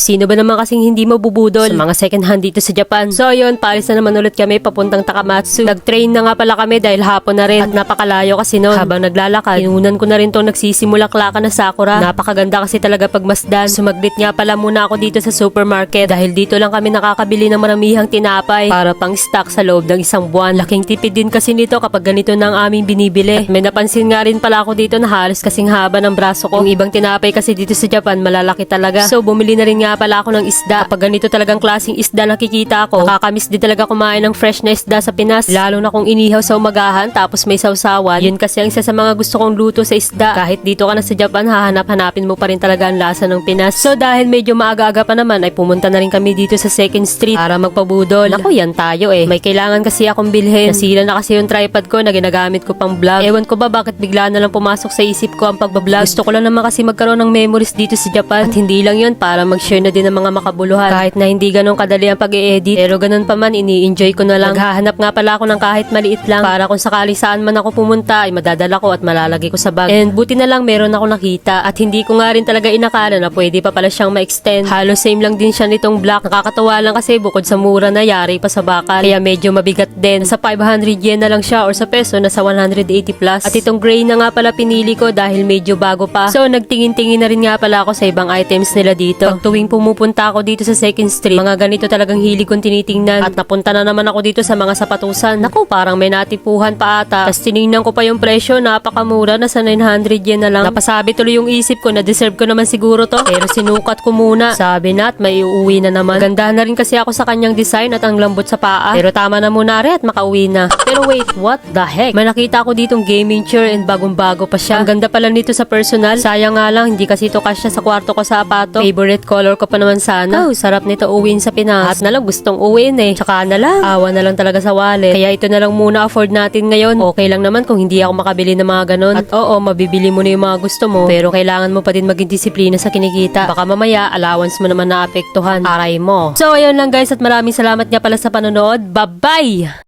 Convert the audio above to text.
Sino ba naman kasing hindi mabubudol sa mga second hand dito sa Japan? So ayun, palis na naman ulit kami papuntang Takamatsu. Nag-train na nga pala kami dahil hapon na rin at napakalayo kasi noon. Habang naglalakad, inunan ko na rin tong nagsisimulaklakan na sakura. Napakaganda kasi talaga pagmasdan. Sumaglit nga pala muna ako dito sa supermarket dahil dito lang kami nakakabili ng maramihang tinapay para pang stock sa loob ng isang buwan. Laking tipid din kasi nito kapag ganito na ang aming binibili. At may napansin nga rin pala ako dito na halos kasing haba ng braso ko. Yung ibang tinapay kasi dito sa Japan malalaki talaga. So bumili na rin nga pala ako ng isda. Kapag ganito talagang klaseng isda nakikita ko, nakakamiss din talaga kumain ng fresh na isda sa Pinas. Lalo na kung inihaw sa umagahan tapos may sawsawan. Yun kasi ang isa sa mga gusto kong luto sa isda. Kahit dito ka na sa Japan, hahanap-hanapin mo pa rin talaga ang lasa ng Pinas. So dahil medyo maaga-aga pa naman, ay pumunta na rin kami dito sa Second Street para magpabudol. Naku, yan tayo eh. May kailangan kasi akong bilhin. Nasira na kasi yung tripod ko na ginagamit ko pang vlog. Ewan ko ba bakit bigla na lang pumasok sa isip ko ang pagbablog. Gusto ko lang naman kasi magkaroon ng memories dito sa Japan. At hindi lang yun para mag-share na din ng mga makabuluhan. Kahit na hindi ganun kadali ang pag-i-edit. Pero ganun pa man, ini-enjoy ko na lang. Naghahanap nga pala ako ng kahit maliit lang para kung sakali saan man ako pumunta ay madadala ko at malalagay ko sa bag. And buti na lang meron ako nakita at hindi ko nga rin talaga inakala na pwede pa pala siyang ma-extend. Halos same lang din siya nitong black. Nakakatawa lang kasi bukod sa mura na yari pa sa bakal. Kaya medyo mabigat din. Sa 500 yen na lang siya or sa peso nasa 180 plus. At itong gray na nga pala pinili ko dahil medyo bago pa. So nagtingin-tingin na rin nga pala ako sa ibang items nila dito. Pag tuwing pumupunta ako dito sa Second Street, mga ganito talagang hilig kong tinitingnan. At napunta na naman ako dito sa mga sapatusan. Naku, parang may natipuhan pa ata. Tapos tinignan ko pa yung presyo, napakamura, nasa 900 yen na lang. Napasabi tuloy yung isip ko na deserve ko naman siguro to. Pero sinukat ko muna. Sabi na at may uuwi na naman. Ganda na rin kasi ako sa kanyang design at ang lambot sa paa. Pero tama na muna rin at makauwi na. Pero wait, what the heck? May nakita ko ditong gaming chair and bagong-bago pa siya. Ang ganda pala nito sa personal. Sayang nga lang, hindi kasi ito kasya sa kwarto ko sa apato. Favorite color ko pa naman sana. Oh, sarap nito uwiin sa Pinas. At na lang gustong uwiin eh. Tsaka na lang. Awa na lang talaga sa wallet. Kaya ito na lang muna afford natin ngayon. Okay lang naman kung hindi ako makabili ng mga ganon. At oo, mabibili mo na yung mga gusto mo. Pero kailangan mo pa din maging disiplina sa kinikita. Baka mamaya, allowance mo naman naapektuhan. Aray mo. So, ayun lang guys at maraming salamat nga pala sa panonood. Bye-bye!